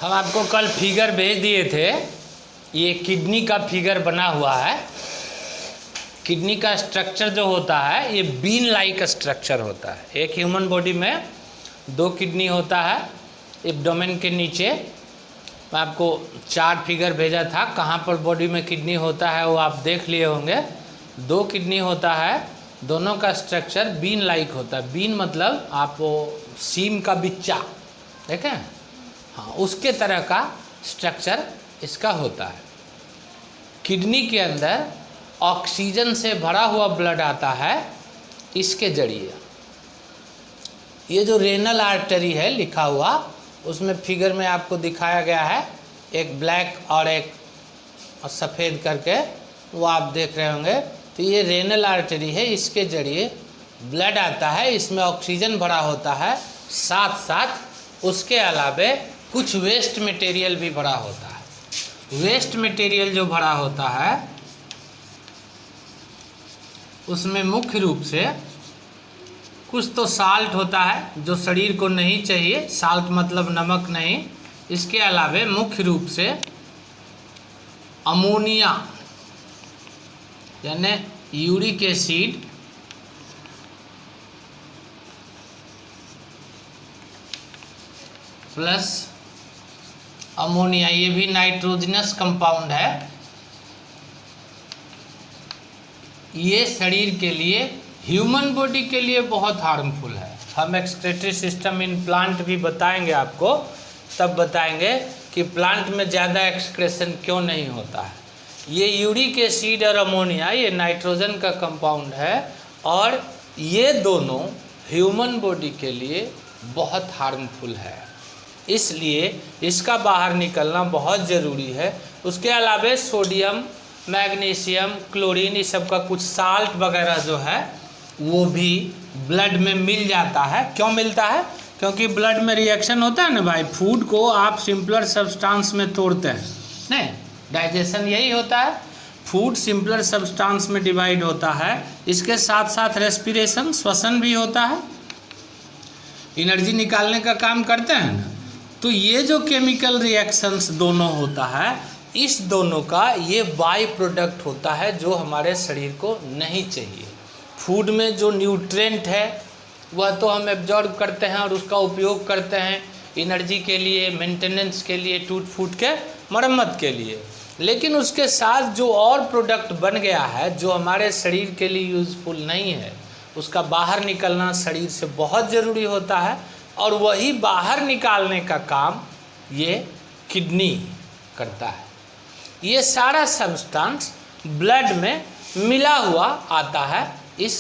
हम आपको कल फिगर भेज दिए थे, ये किडनी का फिगर बना हुआ है। किडनी का स्ट्रक्चर जो होता है ये बीन लाइक स्ट्रक्चर होता है। एक ह्यूमन बॉडी में 2 किडनी होता है एब्डोमेन के नीचे। मैं आपको 4 फिगर भेजा था, कहाँ पर बॉडी में किडनी होता है वो आप देख लिए होंगे। 2 किडनी होता है, दोनों का स्ट्रक्चर बीन लाइक होता है। बीन मतलब आप वो सीम का बिच्चा देखें, हाँ उसके तरह का स्ट्रक्चर इसका होता है। किडनी के अंदर ऑक्सीजन से भरा हुआ ब्लड आता है इसके जरिए। ये जो रेनल आर्टरी है लिखा हुआ, उसमें फिगर में आपको दिखाया गया है, एक ब्लैक और एक सफ़ेद करके, वो आप देख रहे होंगे। तो ये रेनल आर्टरी है, इसके जरिए ब्लड आता है, इसमें ऑक्सीजन भरा होता है, साथ साथ उसके अलावे कुछ वेस्ट मटेरियल भी भरा होता है। वेस्ट मटेरियल जो भरा होता है उसमें मुख्य रूप से कुछ तो साल्ट होता है जो शरीर को नहीं चाहिए, साल्ट मतलब नमक नहीं। इसके अलावे मुख्य रूप से अमोनिया यानी यूरिक एसिड, प्लस अमोनिया, ये भी नाइट्रोजनस कंपाउंड है। ये शरीर के लिए, ह्यूमन बॉडी के लिए बहुत हार्मफुल है। हम एक्सक्रीटरी सिस्टम इन प्लांट भी बताएंगे आपको, तब बताएंगे कि प्लांट में ज़्यादा एक्सक्रेशन क्यों नहीं होता है। ये यूरिक एसिड और अमोनिया ये नाइट्रोजन का कंपाउंड है और ये दोनों ह्यूमन बॉडी के लिए बहुत हार्मफुल है, इसलिए इसका बाहर निकलना बहुत ज़रूरी है। उसके अलावा सोडियम, मैग्नीशियम, क्लोरीन, इस सब का कुछ साल्ट वगैरह जो है वो भी ब्लड में मिल जाता है। क्यों मिलता है? क्योंकि ब्लड में रिएक्शन होता है ना भाई, फूड को आप सिंपलर सब्सटेंस में तोड़ते हैं, नहीं डाइजेशन यही होता है, फूड सिंपलर सब्सटेंस में डिवाइड होता है। इसके साथ साथ रेस्पिरेशन, श्वसन भी होता है, एनर्जी निकालने का काम करते हैं ना। तो ये जो केमिकल रिएक्शंस दोनों होता है, इस दोनों का ये बाई प्रोडक्ट होता है जो हमारे शरीर को नहीं चाहिए। फूड में जो न्यूट्रेंट है वह तो हम एब्जॉर्ब करते हैं और उसका उपयोग करते हैं एनर्जी के लिए, मेंटेनेंस के लिए, टूट फूट के मरम्मत के लिए। लेकिन उसके साथ जो और प्रोडक्ट बन गया है जो हमारे शरीर के लिए यूज़फुल नहीं है, उसका बाहर निकलना शरीर से बहुत ज़रूरी होता है। और वही बाहर निकालने का काम ये किडनी करता है। ये सारा सब्सटेंस ब्लड में मिला हुआ आता है इस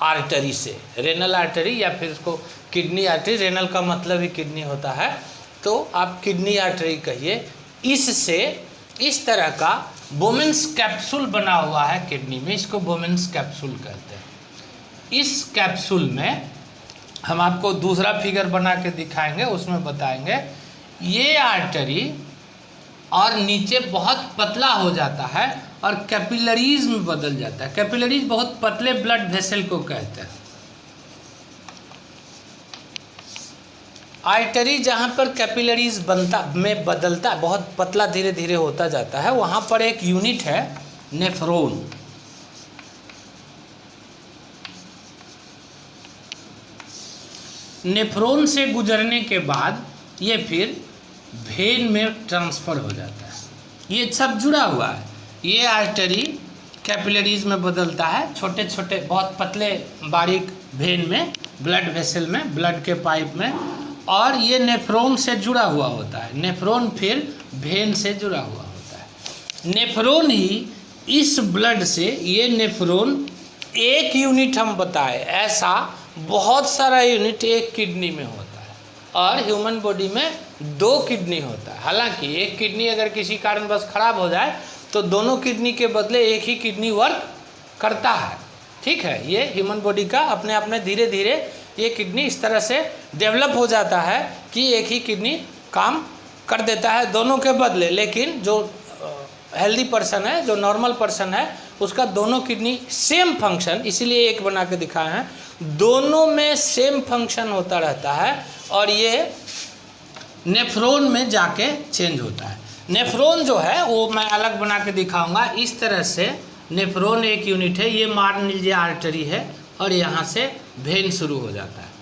आर्टरी से, रेनल आर्टरी या फिर उसको किडनी आर्टरी। रेनल का मतलब ही किडनी होता है, तो आप किडनी आर्टरी कहिए। इससे इस तरह का बोमेंस कैप्सूल बना हुआ है किडनी में, इसको बोमेंस कैप्सूल कहते हैं। इस कैप्सूल में हम आपको दूसरा फिगर बना के दिखाएंगे, उसमें बताएंगे ये आर्टरी और नीचे बहुत पतला हो जाता है और कैपिलरीज में बदल जाता है। कैपिलरीज बहुत पतले ब्लड वेसल को कहते हैं। आर्टरी जहाँ पर कैपिलरीज बदलता है, बहुत पतला धीरे धीरे होता जाता है, वहाँ पर एक यूनिट है नेफ्रॉन। नेफ्रॉन से गुजरने के बाद ये फिर वेन में ट्रांसफ़र हो जाता है। ये सब जुड़ा हुआ है। ये आर्टरी कैपिलरीज में बदलता है, छोटे छोटे बहुत पतले बारीक वेन में, ब्लड वेसल में, ब्लड के पाइप में, और ये नेफ्रॉन से जुड़ा हुआ होता है। नेफ्रॉन फिर वेन से जुड़ा हुआ होता है। नेफ्रॉन ही इस ब्लड से, ये नेफ्रॉन एक यूनिट हम बताए, ऐसा बहुत सारा यूनिट एक किडनी में होता है और ह्यूमन बॉडी में 2 किडनी होता है। हालांकि एक किडनी अगर किसी कारणवश खराब हो जाए तो दोनों किडनी के बदले एक ही किडनी वर्क करता है, ठीक है। ये ह्यूमन बॉडी का अपने आप में धीरे धीरे ये किडनी इस तरह से डेवलप हो जाता है कि एक ही किडनी काम कर देता है दोनों के बदले। लेकिन जो हेल्दी पर्सन है, जो नॉर्मल पर्सन है, उसका दोनों किडनी सेम फंक्शन, इसीलिए एक बना के दिखाए हैं, दोनों में सेम फंक्शन होता रहता है। और ये नेफ्रॉन में जाके चेंज होता है। नेफ्रॉन जो है वो मैं अलग बना के दिखाऊंगा। इस तरह से नेफ्रॉन एक यूनिट है, ये मान लीजिए आर्टरी है और यहाँ से वेन शुरू हो जाता है।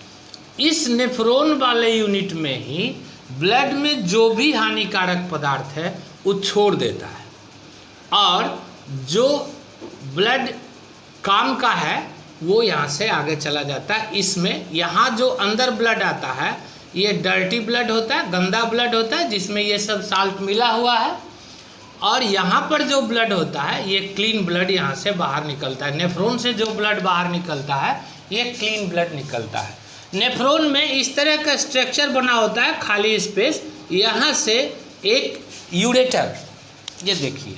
इस नेफ्रॉन वाले यूनिट में ही ब्लड में जो भी हानिकारक पदार्थ है वो छोड़ देता है, और जो ब्लड काम का है वो यहाँ से आगे चला जाता है। इसमें यहाँ जो अंदर ब्लड आता है ये डर्टी ब्लड होता है, गंदा ब्लड होता है, जिसमें ये सब साल्ट मिला हुआ है, और यहाँ पर जो ब्लड होता है ये क्लीन ब्लड यहाँ से बाहर निकलता है। नेफ्रॉन से जो ब्लड बाहर निकलता है ये क्लीन ब्लड निकलता है। नेफ्रॉन में इस तरह का स्ट्रक्चर बना होता है, खाली स्पेस, यहाँ से एक यूरेटर, ये देखिए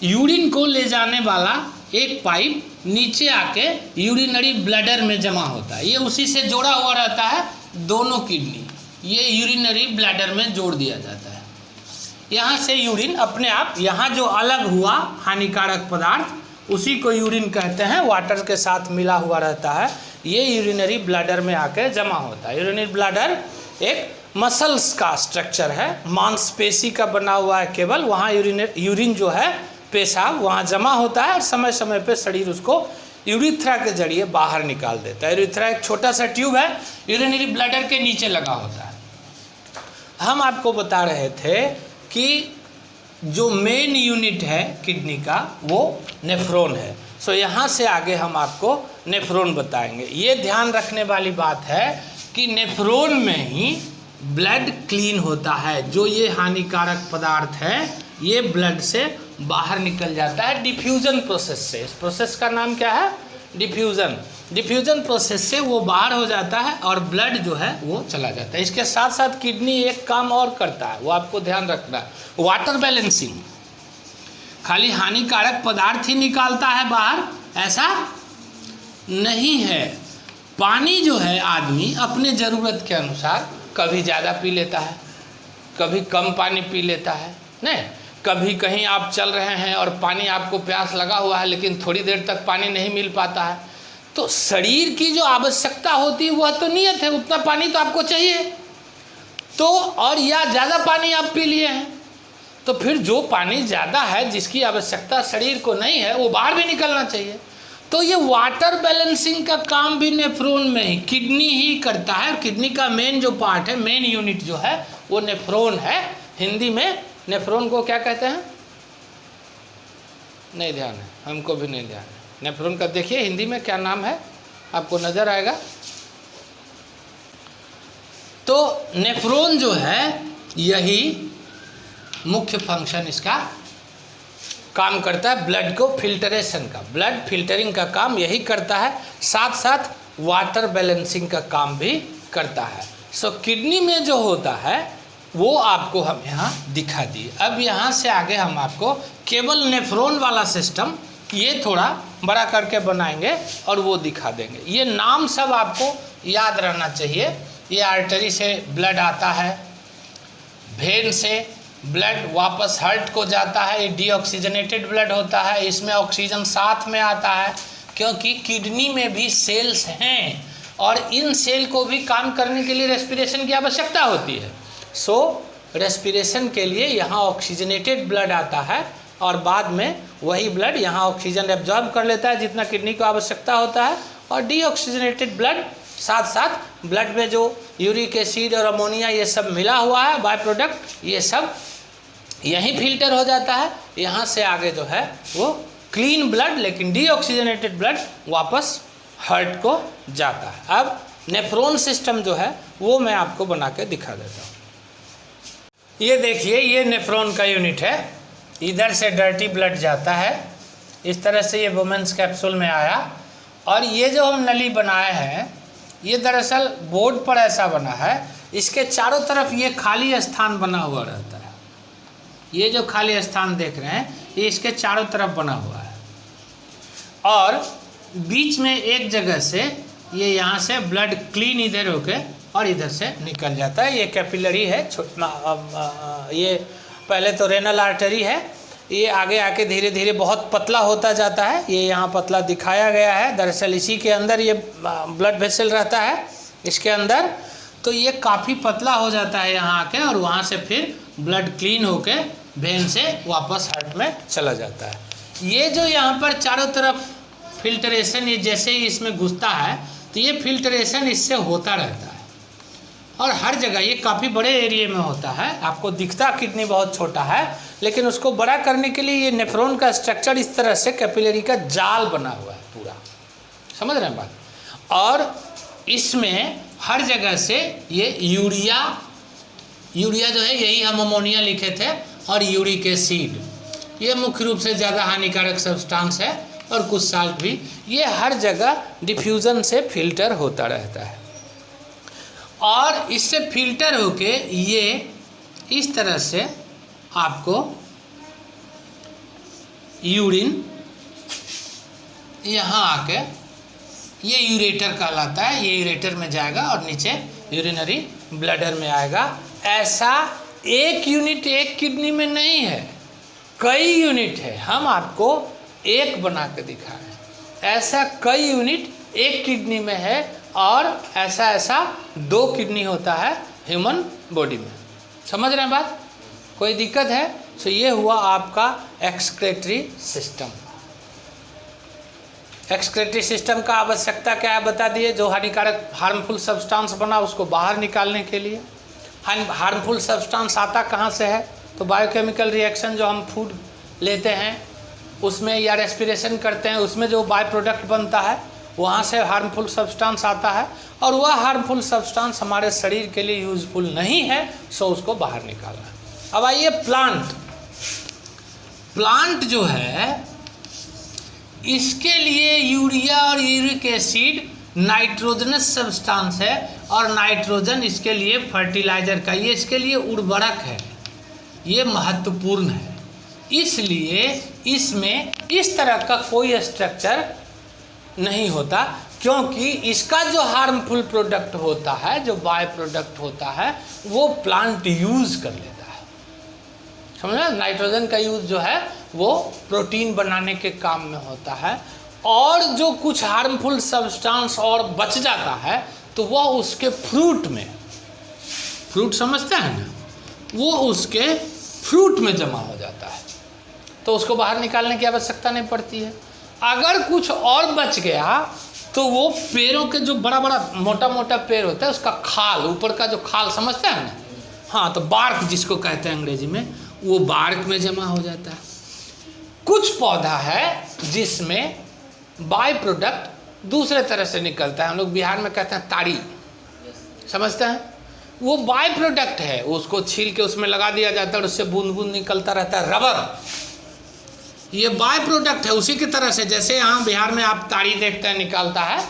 यूरिन को ले जाने वाला एक पाइप नीचे आके यूरिनरी ब्लैडर में जमा होता है। ये उसी से जोड़ा हुआ रहता है, दोनों किडनी ये यूरिनरी ब्लैडर में जोड़ दिया जाता है। यहाँ से यूरिन अपने आप, यहाँ जो अलग हुआ हानिकारक पदार्थ उसी को यूरिन कहते हैं, वाटर के साथ मिला हुआ रहता है, ये यूरिनरी ब्लैडर में आके जमा होता है। यूरिनरी ब्लैडर एक मसल्स का स्ट्रक्चर है, मांसपेशी का बना हुआ है केवल, वहाँ यूरिन जो है पेशाब वहाँ जमा होता है और समय समय पे शरीर उसको यूरिथ्रा के जरिए बाहर निकाल देता है। यूरिथ्रा एक छोटा सा ट्यूब है, यूरिनरी ब्लैडर के नीचे लगा होता है। हम आपको बता रहे थे कि जो मेन यूनिट है किडनी का वो नेफ्रॉन है। सो यहाँ से आगे हम आपको नेफ्रॉन बताएंगे। ये ध्यान रखने वाली बात है कि नेफ्रॉन में ही ब्लड क्लीन होता है, जो ये हानिकारक पदार्थ है ये ब्लड से बाहर निकल जाता है डिफ्यूजन प्रोसेस से। इस प्रोसेस का नाम क्या है? डिफ्यूजन। डिफ्यूजन प्रोसेस से वो बाहर हो जाता है और ब्लड जो है वो चला जाता है। इसके साथ साथ किडनी एक काम और करता है, वो आपको ध्यान रखना है, वाटर बैलेंसिंग। खाली हानिकारक पदार्थ ही निकालता है बाहर ऐसा नहीं है। पानी जो है आदमी अपने ज़रूरत के अनुसार कभी ज़्यादा पी लेता है, कभी कम पानी पी लेता है, नहीं, कभी कहीं आप चल रहे हैं और पानी आपको प्यास लगा हुआ है लेकिन थोड़ी देर तक पानी नहीं मिल पाता है। तो शरीर की जो आवश्यकता होती है वह तो नियत है, उतना पानी तो आपको चाहिए, तो और या ज़्यादा पानी आप पी लिए हैं तो फिर जो पानी ज़्यादा है जिसकी आवश्यकता शरीर को नहीं है वो बाहर भी निकलना चाहिए। तो ये वाटर बैलेंसिंग का काम भी नेफ्रॉन में ही किडनी ही करता है। किडनी का मेन जो पार्ट है, मेन यूनिट जो है वो नेफ्रॉन है। हिंदी में नेफ्रॉन को क्या कहते हैं? नहीं ध्यान है, हमको भी नहीं ध्यान है। नेफ्रॉन का देखिए हिंदी में क्या नाम है, आपको नजर आएगा। तो नेफ्रॉन जो है यही मुख्य फंक्शन इसका काम करता है, ब्लड को फिल्टरेशन का, ब्लड फिल्टरिंग का काम यही करता है, साथ साथ वाटर बैलेंसिंग का काम भी करता है। सो किडनी में जो होता है वो आपको हम यहाँ दिखा दिए। अब यहाँ से आगे हम आपको केवल नेफ्रॉन वाला सिस्टम ये थोड़ा बड़ा करके बनाएंगे और वो दिखा देंगे। ये नाम सब आपको याद रहना चाहिए। ये आर्टरी से ब्लड आता है, वेन से ब्लड वापस हार्ट को जाता है, ये डीऑक्सीजनेटेड ब्लड होता है, इसमें ऑक्सीजन साथ में आता है क्योंकि किडनी में भी सेल्स हैं और इन सेल को भी काम करने के लिए रेस्पिरेशन की आवश्यकता होती है। सो रेस्पिरेशन के लिए यहाँ ऑक्सीजनेटेड ब्लड आता है और बाद में वही ब्लड यहाँ ऑक्सीजन एब्जॉर्ब कर लेता है जितना किडनी को आवश्यकता होता है, और डीऑक्सीजनेटेड ब्लड साथ साथ ब्लड में जो यूरिक एसिड और अमोनिया ये सब मिला हुआ है बाय प्रोडक्ट, ये सब यहीं फिल्टर हो जाता है। यहाँ से आगे जो है वो क्लीन ब्लड लेकिन डीऑक्सीजनेटेड ब्लड वापस हार्ट को जाता है। अब नेफ्रॉन सिस्टम जो है वो मैं आपको बना के दिखा देता हूँ। ये देखिए, ये नेफ्रॉन का यूनिट है। इधर से डर्टी ब्लड जाता है, इस तरह से ये वुमेन्स कैप्सूल में आया, और ये जो हम नली बनाए हैं ये दरअसल बोर्ड पर ऐसा बना है, इसके चारों तरफ ये खाली स्थान बना हुआ रहता है। ये जो खाली स्थान देख रहे हैं ये इसके चारों तरफ बना हुआ है, और बीच में एक जगह से ये यहाँ से ब्लड क्लीन इधर होके और इधर से निकल जाता है। ये कैपिलरी है, छोटा, ये पहले तो रेनल आर्टरी है, ये आगे आके धीरे धीरे बहुत पतला होता जाता है। ये यहाँ पतला दिखाया गया है, दरअसल इसी के अंदर ये ब्लड वेसल रहता है, इसके अंदर। तो तो ये काफ़ी पतला हो जाता है यहाँ आके, और वहाँ से फिर ब्लड क्लीन होके वेन से वापस हार्ट में चला जाता है। ये जो यहाँ पर चारों तरफ फिल्ट्रेशन, ये जैसे ही इसमें घुसता है तो ये फिल्ट्रेशन इससे होता रहता है, और हर जगह ये काफ़ी बड़े एरिया में होता है। आपको दिखता किडनी बहुत छोटा है, लेकिन उसको बड़ा करने के लिए ये नेफ्रॉन का स्ट्रक्चर इस तरह से कैपिलरी का जाल बना हुआ है पूरा, समझ रहे हैं बात। और इसमें हर जगह से ये यूरिया जो है, यही हम अमोनिया लिखे थे, और यूरिक एसिड, ये मुख्य रूप से ज़्यादा हानिकारक सब्सटेंस है, और कुछ साल्ट भी, ये हर जगह डिफ्यूज़न से फिल्टर होता रहता है। और इससे फिल्टर होके ये इस तरह से आपको यूरिन यहाँ आके, ये यूरेटर कहलाता है, ये यूरेटर में जाएगा और नीचे यूरिनरी ब्लैडर में आएगा। ऐसा एक यूनिट एक किडनी में नहीं है, कई यूनिट है। हम आपको एक बना के दिखा रहे हैं, ऐसा कई यूनिट एक किडनी में है, और ऐसा 2 किडनी होता है ह्यूमन बॉडी में। समझ रहे हैं बात? कोई दिक्कत है? तो ये हुआ आपका एक्सक्रेटरी सिस्टम। एक्सक्रेटरी सिस्टम का आवश्यकता क्या है बता दिए। जो हानिकारक हार्मफुल सब्सटेंस बना उसको बाहर निकालने के लिए। हार्मफुल सब्सटेंस आता कहाँ से है? तो बायोकेमिकल रिएक्शन जो हम फूड लेते हैं उसमें, या रेस्पिरेशन करते हैं उसमें जो बाय प्रोडक्ट बनता है, वहाँ से हार्मफुल सब्सटेंस आता है, और वह हार्मफुल सब्सटेंस हमारे शरीर के लिए यूजफुल नहीं है, सो उसको बाहर निकालना है। अब आइए प्लांट जो है, इसके लिए यूरिया और यूरिक एसिड नाइट्रोजनस सब्सटेंस है, और नाइट्रोजन इसके लिए फर्टिलाइजर का, ये इसके लिए उर्वरक है, ये महत्वपूर्ण है। इसलिए इसमें इस तरह का कोई स्ट्रक्चर नहीं होता, क्योंकि इसका जो हार्मफुल प्रोडक्ट होता है, जो बाय प्रोडक्ट होता है, वो प्लांट यूज कर लेता है। समझना? नाइट्रोजन का यूज जो है वो प्रोटीन बनाने के काम में होता है, और जो कुछ हार्मफुल सब्सटेंस और बच जाता है तो वह उसके फ्रूट में, फ्रूट समझते हैं ना, वो उसके फ्रूट में जमा हो जाता है, तो उसको बाहर निकालने की आवश्यकता नहीं पड़ती है। अगर कुछ और बच गया तो वो पेड़ों के जो बड़ा बड़ा मोटा मोटा पेड़ होता है, उसका खाल, ऊपर का जो खाल समझते हैं ना, हाँ, तो बार्क जिसको कहते हैं अंग्रेजी में, वो बार्क में जमा हो जाता है। कुछ पौधा है जिसमें बाय प्रोडक्ट दूसरे तरह से निकलता है, हम लोग बिहार में कहते हैं ताड़ी, समझते हैं? वो बाय प्रोडक्ट है, उसको छील के उसमें लगा दिया जाता है और उससे बूंद बूंद निकलता रहता है, रबर, ये बाय प्रोडक्ट है। उसी की तरह से जैसे यहाँ बिहार में आप ताड़ी देखते हैं निकालता है,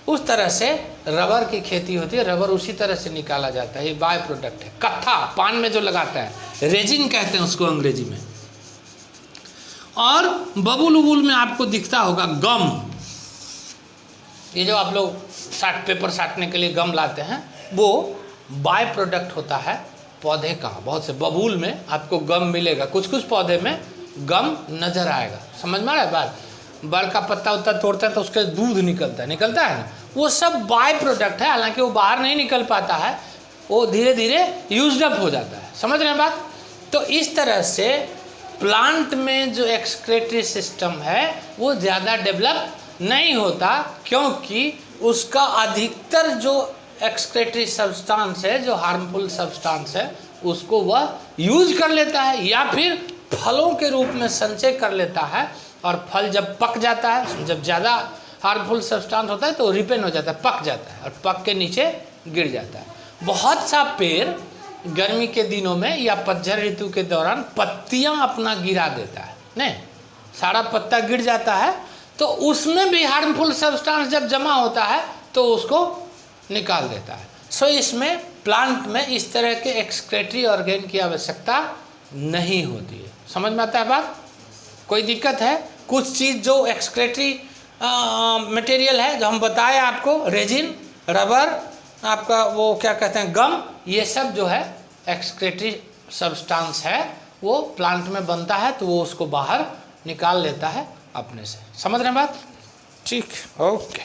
उस तरह से रबर की खेती होती है, रबर उसी तरह से निकाला जाता है, ये बाय प्रोडक्ट है। कत्था पान में जो लगाता है, रेजिन कहते हैं उसको अंग्रेजी में। और बबुल उबुल में आपको दिखता होगा गम, ये जो आप लोग पेपर साटने के लिए गम लाते हैं, वो बाय प्रोडक्ट होता है पौधे का। बहुत से बबूल में आपको गम मिलेगा, कुछ कुछ पौधे में गम नजर आएगा। समझ में आ रहा है बात? बड़ का पत्ता उत्ता तोड़ते हैं तो उसके दूध निकलता है ना, वो सब बाय प्रोडक्ट है, हालांकि वो बाहर नहीं निकल पाता है, वो धीरे धीरे यूज्ड अप हो जाता है। समझ रहे हैं बात? तो इस तरह से प्लांट में जो एक्सक्रेटरी सिस्टम है वो ज़्यादा डेवलप नहीं होता, क्योंकि उसका अधिकतर जो एक्सक्रेटरी सब्सटेंस है, जो हार्मफुल सब्सटेंस है, उसको वह यूज कर लेता है, या फिर फलों के रूप में संचय कर लेता है। और फल जब पक जाता है, जब ज़्यादा हार्मफुल सब्सटेंस होता है तो रिपेन हो जाता है, पक जाता है, और पक के नीचे गिर जाता है। बहुत सा पेड़ गर्मी के दिनों में या पतझड़ ऋतु के दौरान पत्तियां अपना गिरा देता है, नहीं, सारा पत्ता गिर जाता है, तो उसमें भी हार्मफुल सब्सटेंस जब जमा होता है तो उसको निकाल देता है। सो इसमें प्लांट में इस तरह के एक्सक्रेटरी ऑर्गेन की आवश्यकता नहीं होती है। समझ में आता है बात? कोई दिक्कत है? कुछ चीज़ जो एक्सक्रेटरी मटेरियल है जो हम बताए आपको, रेजिन, रबर, आपका वो क्या कहते हैं गम, ये सब जो है एक्सक्रेटरी सब्सटेंस है, वो प्लांट में बनता है, तो वो उसको बाहर निकाल लेता है अपने से। समझ रहे हैं बात? ठीक, ओके।